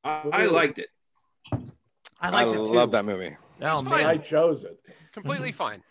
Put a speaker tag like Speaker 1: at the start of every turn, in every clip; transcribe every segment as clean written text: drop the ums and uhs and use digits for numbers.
Speaker 1: I liked it.
Speaker 2: I liked it too.
Speaker 3: Love that movie.
Speaker 2: Oh man,
Speaker 4: I chose it.
Speaker 5: Completely fine.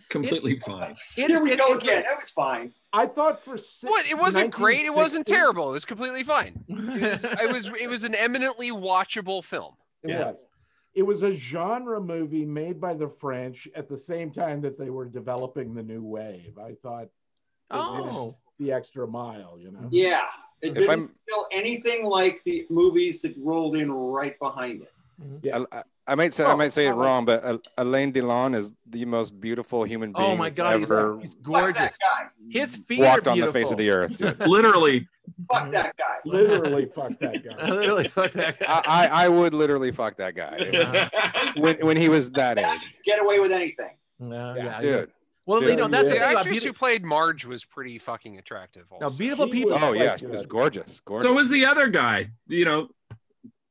Speaker 1: Completely fine.
Speaker 6: Here we go again. That was fine.
Speaker 4: I thought for
Speaker 5: What? It wasn't great. It wasn't
Speaker 4: 1960
Speaker 5: terrible. It was completely fine. It was an eminently watchable film.
Speaker 4: It was a genre movie made by the French at the same time that they were developing the new wave. I thought the extra mile, you know?
Speaker 6: Yeah. It didn't feel anything like the movies that rolled in right behind it.
Speaker 3: Yeah. I might say it wrong, but Alain Delon is the most beautiful human being.
Speaker 2: Oh my God,
Speaker 3: ever
Speaker 2: he's gorgeous. His feet
Speaker 3: walked
Speaker 2: are
Speaker 3: on
Speaker 2: beautiful.
Speaker 3: the face of the earth. Dude.
Speaker 1: Literally.
Speaker 6: Fuck that guy.
Speaker 4: Literally fuck that guy.
Speaker 2: Literally fuck that guy.
Speaker 3: I would literally fuck that guy when he was that age.
Speaker 6: Get away with anything.
Speaker 3: Dude.
Speaker 2: Well, you know, that's the
Speaker 5: The
Speaker 2: thing about
Speaker 5: actress who played Marge was pretty fucking attractive. Also.
Speaker 2: Now, beautiful people.
Speaker 3: Oh yeah, she was gorgeous. Gorgeous.
Speaker 1: So was the other guy. You know,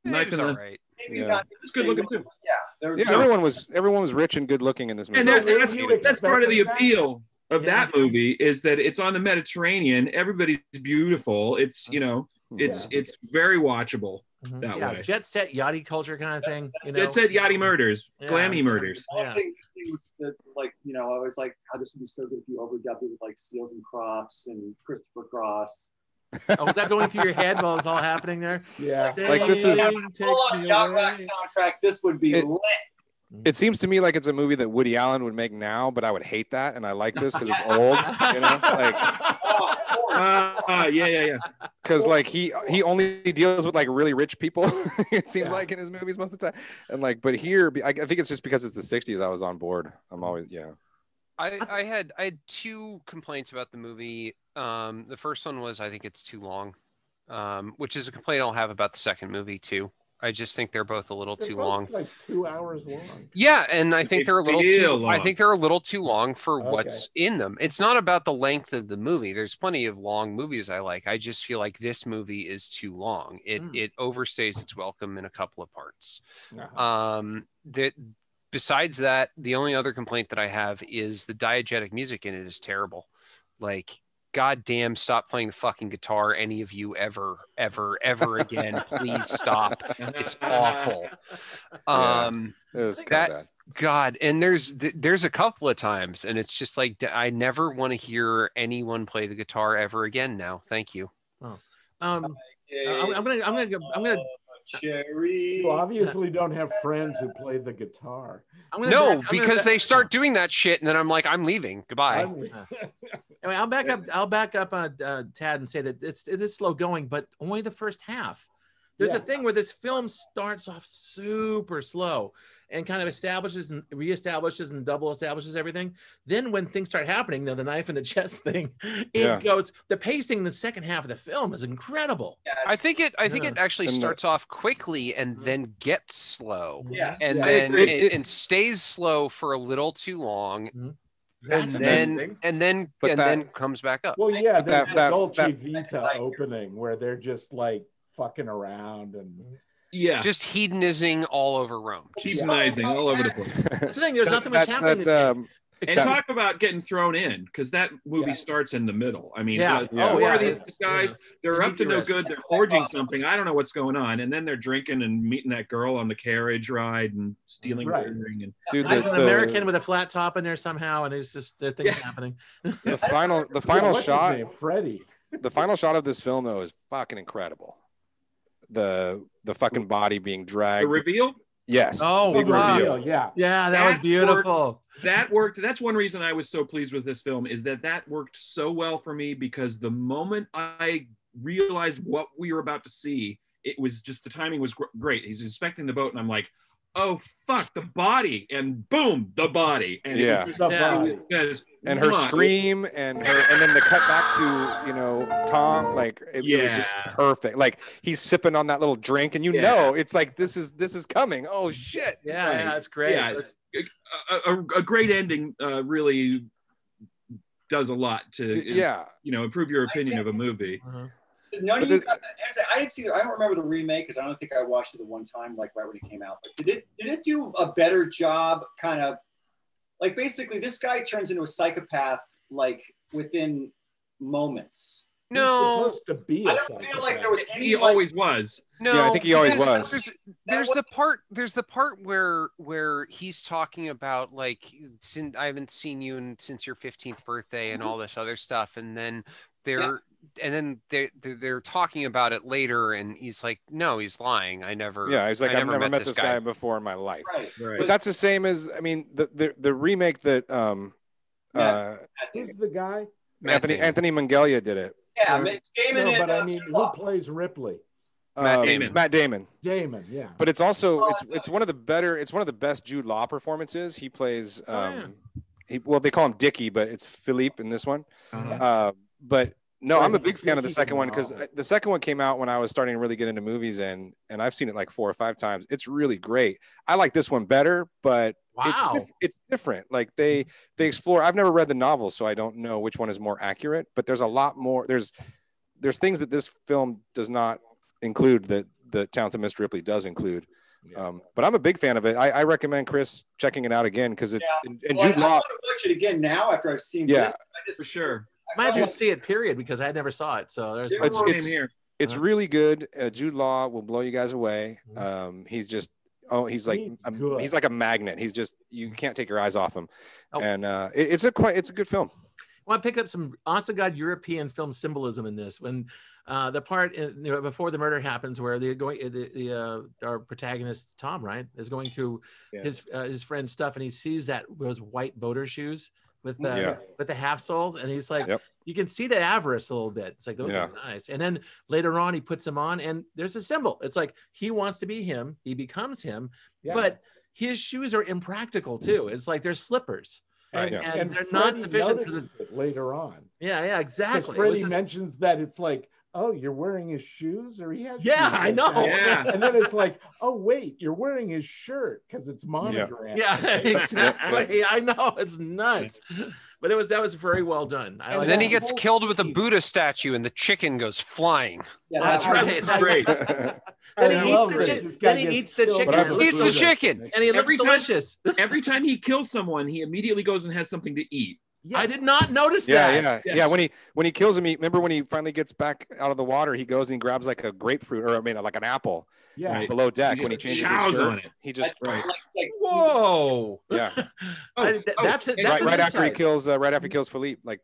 Speaker 5: Knife in the right.
Speaker 6: Maybe not
Speaker 1: good looking too.
Speaker 6: Yeah,
Speaker 3: everyone was rich and good looking in this movie.
Speaker 1: And that's part of the appeal of that movie is that it's on the Mediterranean. Everybody's beautiful. It's it's very watchable that way.
Speaker 2: Jet set yachty culture kind of thing. You know?
Speaker 1: Jet set yachty murders, glammy murders.
Speaker 6: One thing was that, like, you know, I was like, oh, this would be so good if you overdubbed it with like Seals and Crofts and Christopher Cross.
Speaker 2: Oh, was that going through your head while it's all happening there?
Speaker 4: Yeah.
Speaker 3: Like this is
Speaker 6: full-on yacht rock soundtrack. This would be lit.
Speaker 3: It seems to me like it's a movie that Woody Allen would make now, but I would hate that, and I like this because it's old. You know, like
Speaker 1: yeah.
Speaker 3: Because like he only deals with like really rich people. It seems like in his movies most of the time, and like, but here I think it's just because it's the '60s. I was on board. I'm always
Speaker 5: I had two complaints about the movie. The first one was I think it's too long, which is a complaint I'll have about the second movie too. I just think they're both a little too long.
Speaker 4: Like 2 hours long.
Speaker 5: Yeah, and I think they're a little too long. I think they're a little too long for what's in them. It's not about the length of the movie. There's plenty of long movies I like. I just feel like this movie is too long. It overstays its welcome in a couple of parts. Besides that, the only other complaint that I have is the diegetic music in it is terrible. Like, goddamn, stop playing the fucking guitar, any of you ever again. Please stop. It's awful.
Speaker 3: it was bad.
Speaker 5: God, and there's a couple of times, and it's just like I never want to hear anyone play the guitar ever again now. Thank you.
Speaker 2: I'm gonna
Speaker 6: Cherry.
Speaker 4: You obviously don't have friends who play the guitar.
Speaker 5: Because they start doing that shit, and then I'm like, I'm leaving. Goodbye.
Speaker 2: Anyway, I'll back up on Tad and say that it is slow going, but only the first half. There's a thing where this film starts off super slow and kind of establishes and reestablishes and double establishes everything. Then when things start happening, the knife and the chest thing, it goes. The pacing in the second half of the film is incredible.
Speaker 6: Yeah,
Speaker 5: I think it actually starts off quickly and then gets slow.
Speaker 6: Yes.
Speaker 5: And then it stays slow for a little too long. And then comes back up.
Speaker 4: Well, yeah, there's the Dolce Vita opening where they're just like fucking around and
Speaker 5: just hedonizing all over Rome.
Speaker 1: Hedonizing all over the place.
Speaker 2: That's the thing. There's nothing much happening.
Speaker 1: And talk about getting thrown in, because that movie starts in the middle. I mean, who are these guys? They're up to no good. They're forging something. I don't know what's going on. And then they're drinking and meeting that girl on the carriage ride and stealing her ring. And
Speaker 2: there's an American with a flat top in there somehow, and it's just things happening.
Speaker 3: The final shot,
Speaker 4: Freddie.
Speaker 3: The final shot of this film though is fucking incredible. The fucking body being dragged.
Speaker 1: The reveal.
Speaker 3: Yes.
Speaker 2: Oh,
Speaker 4: wow.
Speaker 2: Yeah, that was beautiful.
Speaker 1: That worked. That's one reason I was so pleased with this film, is that worked so well for me, because the moment I realized what we were about to see, it was just, the timing was great. He's inspecting the boat and I'm like, oh fuck, the body, and boom, the body. And
Speaker 3: and her scream and then the cut back to Tom, like it was just perfect. Like he's sipping on that little drink and it's like this is coming. Oh shit.
Speaker 2: That's great.
Speaker 1: It's a great ending. Really does a lot to improve your opinion of a movie.
Speaker 6: None of you, I didn't see. I don't remember the remake because I don't think I watched it the one time, like right when it came out. But did it do a better job? Kind of like, basically, this guy turns into a psychopath like within moments.
Speaker 5: No,
Speaker 4: he's supposed to be.
Speaker 6: I don't feel like there was any.
Speaker 1: He always was.
Speaker 5: No,
Speaker 3: yeah, I think he always was.
Speaker 5: There's the part where he's talking about like, since I haven't seen you since your 15th birthday and all this other stuff, and then they're talking about it later, and he's like, no, he's lying. I never.
Speaker 3: Yeah, he's like, I've never met this guy
Speaker 5: guy
Speaker 3: before in my life.
Speaker 6: Right.
Speaker 3: But that's the same as, I mean, the remake that
Speaker 4: who's the guy?
Speaker 3: Anthony Minghella did it.
Speaker 6: Yeah, Damon.
Speaker 4: No, but I mean, who plays Ripley?
Speaker 5: Matt Damon.
Speaker 3: Matt Damon.
Speaker 4: Damon, yeah.
Speaker 3: But it's also it's one of the best Jude Law performances. He plays they call him Dickie, but it's Philippe in this one. But no, I'm a big fan of the second one because the second one came out when I was starting to really get into movies, and I've seen it like 4 or 5 times. It's really great. I like this one better, but it's different. Like they explore. I've never read the novel, so I don't know which one is more accurate. But there's a lot more. There's things that this film does not include that the Talented Mr. Ripley does include. But I'm a big fan of it. I recommend Chris checking it out again because it's and Jude Law.
Speaker 6: I want to watch it again now after I've seen this.
Speaker 1: For sure.
Speaker 2: Might as well see it, period, because I never saw it. So there's
Speaker 3: it's really good. Jude Law will blow you guys away. He's just he's like a magnet. He's just, you can't take your eyes off him. And it's a good film.
Speaker 2: I want to pick up some honest to God European film symbolism in this. When the part before the murder happens, where they're going, our protagonist Tom, right, is going through his friend's stuff, and he sees those white boater shoes with the half soles, and he's like, you can see the avarice a little bit. It's like, those are nice. And then later on, he puts them on, and there's a symbol. It's like he wants to be him, he becomes him, but his shoes are impractical too. It's like they're slippers.
Speaker 4: Right.
Speaker 2: And they're not sufficient for the
Speaker 4: later on.
Speaker 2: Yeah, exactly.
Speaker 4: Freddie mentions that it's like, oh, you're wearing his shoes, or he has shoes
Speaker 2: I know.
Speaker 1: Yeah.
Speaker 4: And then it's like, oh wait, you're wearing his shirt because it's monogrammed.
Speaker 2: Yeah, exactly. I know, it's nuts. But that was very well done.
Speaker 5: And then he gets killed with a Buddha statue, and the chicken goes flying.
Speaker 6: Yeah,
Speaker 2: that's right.
Speaker 1: Great.
Speaker 2: Then he eats the chicken.
Speaker 5: Eats the chicken,
Speaker 2: and he looks delicious.
Speaker 1: Every time he kills someone, he immediately goes and has something to eat.
Speaker 2: Yes. I did not notice that.
Speaker 3: Yeah. When he kills him, remember when he finally gets back out of the water, he goes and he grabs like a grapefruit, or like an apple.
Speaker 4: Yeah.
Speaker 3: Below deck when he changes his shirt.
Speaker 1: On it.
Speaker 3: He just
Speaker 2: whoa.
Speaker 3: Yeah.
Speaker 2: That's it.
Speaker 3: Right after he kills Philippe, like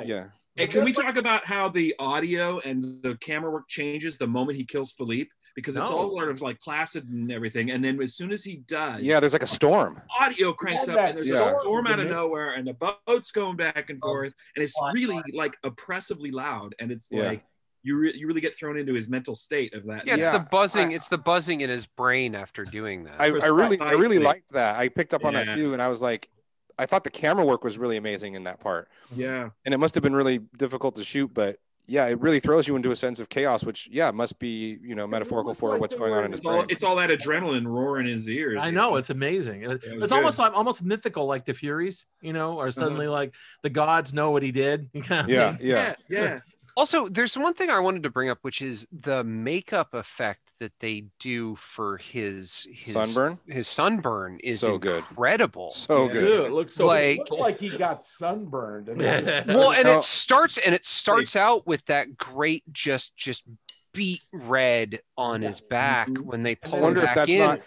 Speaker 3: yeah.
Speaker 1: Hey, can we talk about how the audio and the camera work changes the moment he kills Philippe? Because it's all sort of like placid and everything, and then as soon as he does,
Speaker 3: there's like a storm.
Speaker 1: Audio cranks up, and there's a storm out of nowhere, and the boat's going back and forth, and it's really like oppressively loud, and it's like you really get thrown into his mental state of that.
Speaker 5: Yeah, it's the buzzing. It's the buzzing in his brain after doing that.
Speaker 3: I really liked that. I picked up on that too, and I was like, I thought the camera work was really amazing in that part.
Speaker 1: Yeah,
Speaker 3: and it must have been really difficult to shoot, but. Yeah, it really throws you into a sense of chaos, which must be metaphorical for what's going on in his brain.
Speaker 1: It's all that adrenalin roaring in his ears.
Speaker 2: I know, it's amazing. It's almost mythical, like the Furies, or suddenly like the gods know what he did.
Speaker 1: Yeah.
Speaker 5: Also, there's one thing I wanted to bring up, which is the makeup effect that they do for his
Speaker 3: sunburn.
Speaker 5: His sunburn is
Speaker 3: so incredible.
Speaker 5: Good.
Speaker 3: So good.
Speaker 4: It looks like he got sunburned.
Speaker 5: It starts out with that great just beet red on his back when they pull him back in.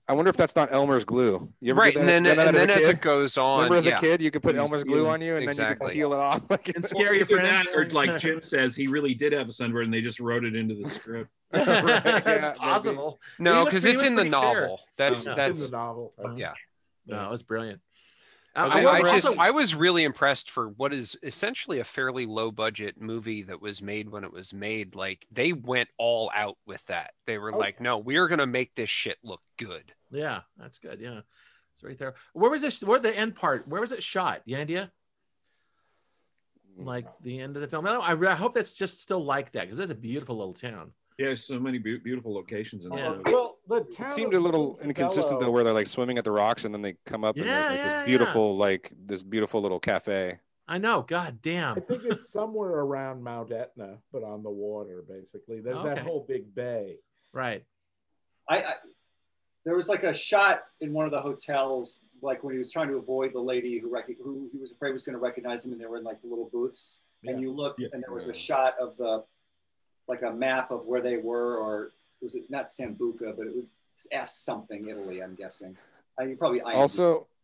Speaker 3: I wonder if that's not Elmer's glue. You ever
Speaker 5: right, and then as it goes on,
Speaker 3: remember as a kid, you could put Elmer's glue on you, and then you could peel it off.
Speaker 2: And scare your friends.
Speaker 1: Or like Jim says, he really did have a sunburn, and they just wrote it into the script.
Speaker 2: That's possible.
Speaker 5: No, because it's in the novel. That's
Speaker 4: in the novel.
Speaker 5: Yeah.
Speaker 2: No, it was brilliant.
Speaker 5: I was really impressed for what is essentially a fairly low budget movie that was made when it was made. Like they went all out with that. They were like, no, we're going to make this shit look good.
Speaker 2: Yeah, that's good. Yeah. It's right there. Where was this? Where the end part? Where was it shot? You idea? Like the end of the film? I hope that's just still like that because it's a beautiful little town.
Speaker 1: Yeah, so many beautiful locations in there.
Speaker 4: Well,
Speaker 3: it seemed a little inconsistent though, where they're like swimming at the rocks and then they come up and there's like this beautiful little cafe.
Speaker 2: I know. God damn.
Speaker 4: I think it's somewhere around Mount Etna, but on the water, basically. There's that whole big bay.
Speaker 2: Right.
Speaker 6: There was like a shot in one of the hotels, like when he was trying to avoid the lady who he was afraid was going to recognize him, and they were in like the little booths. and you look, and there was a shot of the, like a map of where they were, or was it not Sambuca, but it was S something, Italy, I'm guessing. You probably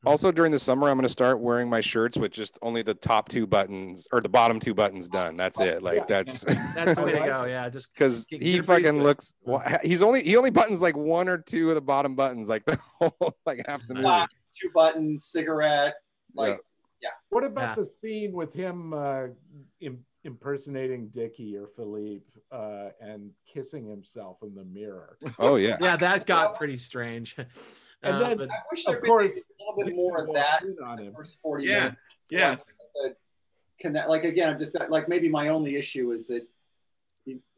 Speaker 3: also during the summer, I'm going to start wearing my shirts with just only the top 2 buttons or the bottom 2 buttons done. That's it. Like that's
Speaker 2: the way to go. Yeah, just
Speaker 3: because he fucking looks. Well, he only buttons like 1 or 2 of the bottom buttons, like the whole like half the movie.
Speaker 6: 2 buttons, cigarette, like yeah.
Speaker 4: What about the scene with him impersonating Dickie or Philippe and kissing himself in the mirror?
Speaker 3: Oh yeah,
Speaker 2: yeah, that got pretty strange.
Speaker 4: And then,
Speaker 6: I wish there could be a little bit more of that on the first 40 minutes.
Speaker 1: Yeah.
Speaker 6: Like again, I'm just like, maybe my only issue is that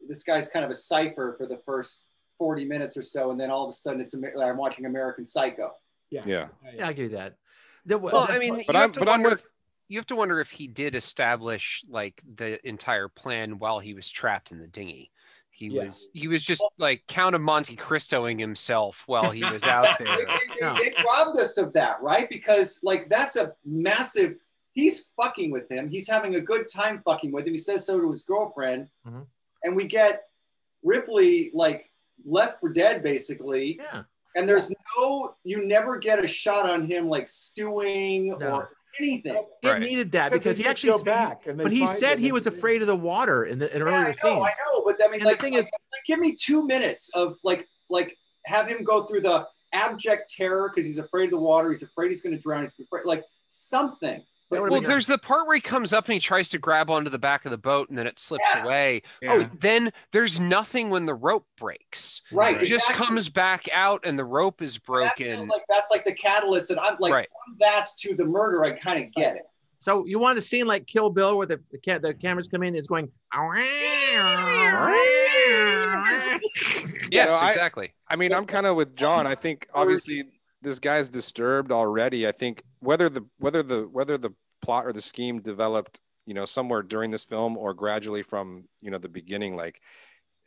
Speaker 6: this guy's kind of a cipher for the first 40 minutes or so, and then all of a sudden I'm watching American Psycho.
Speaker 2: Yeah, I give you that.
Speaker 5: Well, I mean, you have to wonder if he did establish like the entire plan while he was trapped in the dinghy. He was just like Count of Monte Cristoing himself while he was out there.
Speaker 6: It robbed us of that, right? Because like that's a massive. He's fucking with him. He's having a good time fucking with him. He says so to his girlfriend, and we get Ripley like left for dead basically.
Speaker 2: Yeah.
Speaker 6: And you never get a shot on him like stewing or anything.
Speaker 2: It needed that because he actually but he said he was afraid of the water in an earlier scene.
Speaker 6: I know, but I mean, like, the thing is, give me 2 minutes of like have him go through the abject terror because he's afraid of the water. He's afraid he's going to drown. He's afraid, like something.
Speaker 5: Well, there's the part where he comes up and he tries to grab onto the back of the boat and then it slips away. Yeah. Oh, then there's nothing when the rope breaks.
Speaker 6: Right.
Speaker 5: It just comes back out and the rope is broken.
Speaker 6: That's like the catalyst, and I'm like, from that to the murder, I kind of get it.
Speaker 2: So you want a scene like Kill Bill where the cameras come in, it's going.
Speaker 5: Yes, exactly.
Speaker 3: I mean, I'm kind of with John. I think obviously this guy's disturbed already. I think whether the plot or the scheme developed, somewhere during this film or gradually from, the beginning, like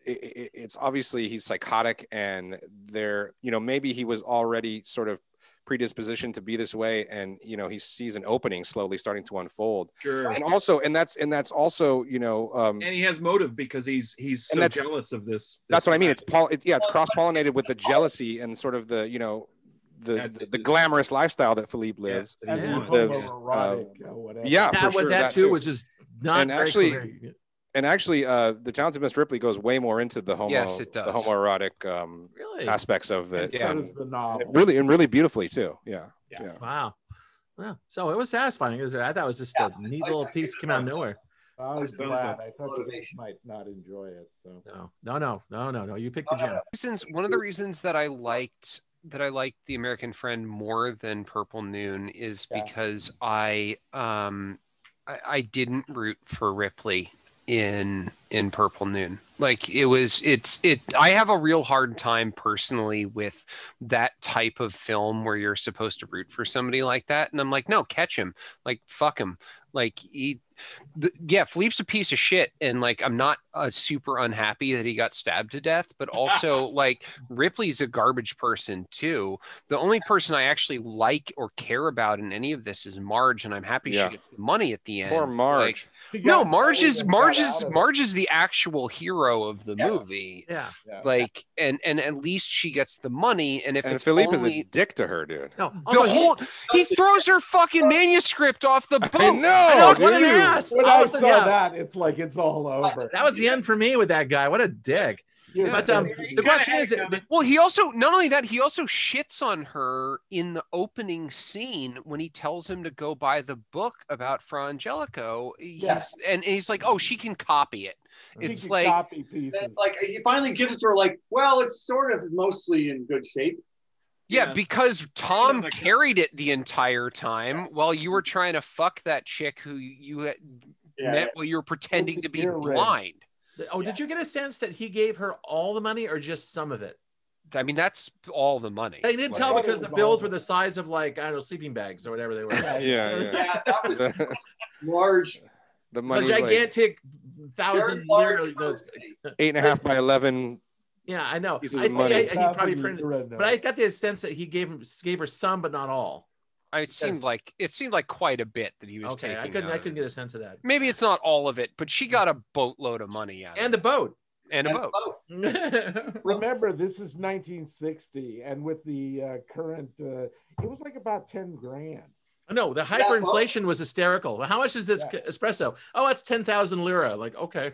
Speaker 3: it's obviously he's psychotic and maybe he was already sort of predispositioned to be this way. And, he sees an opening slowly starting to unfold.
Speaker 1: Sure.
Speaker 3: And also, and that's also,
Speaker 1: and he has motive because he's so jealous of this.
Speaker 3: That's what I mean. It's cross-pollinated with the jealousy and sort of the, the glamorous lifestyle that Philippe lives.
Speaker 4: Lives.
Speaker 3: That
Speaker 2: too, which is not
Speaker 3: and actually, the Talented Miss Ripley goes way more into the homoerotic aspects of it.
Speaker 4: So does the novel.
Speaker 3: Really beautifully too. Yeah.
Speaker 2: Wow. Well, so it was satisfying. I thought it was just a neat little piece came out of nowhere.
Speaker 4: I was glad. I thought you might not enjoy it. So
Speaker 2: no. You picked the gem.
Speaker 5: One of the reasons that I liked The American Friend more than Purple Noon is because I didn't root for Ripley in Purple Noon. Like I have a real hard time personally with that type of film where you're supposed to root for somebody like that, and I'm like, no, catch him, like fuck him, like Philippe's a piece of shit, and like I'm not super unhappy that he got stabbed to death, but also like Ripley's a garbage person too. The only person I actually like or care about in any of this is Marge, and I'm happy she gets the money at the end.
Speaker 3: Poor Marge.
Speaker 5: Marge is the actual hero of the movie. Like and at least she gets the money, and
Speaker 3: Philippe is a dick to her, dude.
Speaker 2: No,
Speaker 5: he throws her fucking manuscript off the boat.
Speaker 3: I know, dude.
Speaker 4: When I saw that, it's like it's all over.
Speaker 2: That was the end for me with that guy. What a dick. But the question is,
Speaker 5: well, he also not only that, he also shits on her in the opening scene when he tells him to go buy the book about Fra Angelico. He's like, oh, she can copy it. It's like
Speaker 6: he finally gives it to her like, well, it's sort of mostly in good shape.
Speaker 5: Yeah, because Tom carried it the entire time while you were trying to fuck that chick who you had met while you were pretending to be blind.
Speaker 2: Oh, did you get a sense that he gave her all the money or just some of it?
Speaker 5: I mean, that's all the money.
Speaker 2: They didn't tell because the bills were the size of like, I don't know, sleeping bags or whatever they were.
Speaker 6: Yeah, that was large.
Speaker 3: The money,
Speaker 2: gigantic
Speaker 3: like 8.5 by 11.
Speaker 2: Yeah, I know.
Speaker 3: Pieces of money.
Speaker 2: He probably printed, but I got the sense that he gave her some, but not all.
Speaker 5: It seemed like quite a bit that he was taking.
Speaker 2: I couldn't get a sense of that.
Speaker 5: Maybe it's not all of it, but she got a boatload of money out of it.
Speaker 2: And the boat.
Speaker 5: And a boat.
Speaker 4: Remember, this is 1960, and with the current, it was like about 10 grand.
Speaker 2: No, the hyperinflation was hysterical. How much is this espresso? Oh, it's 10,000 lira. Like, okay.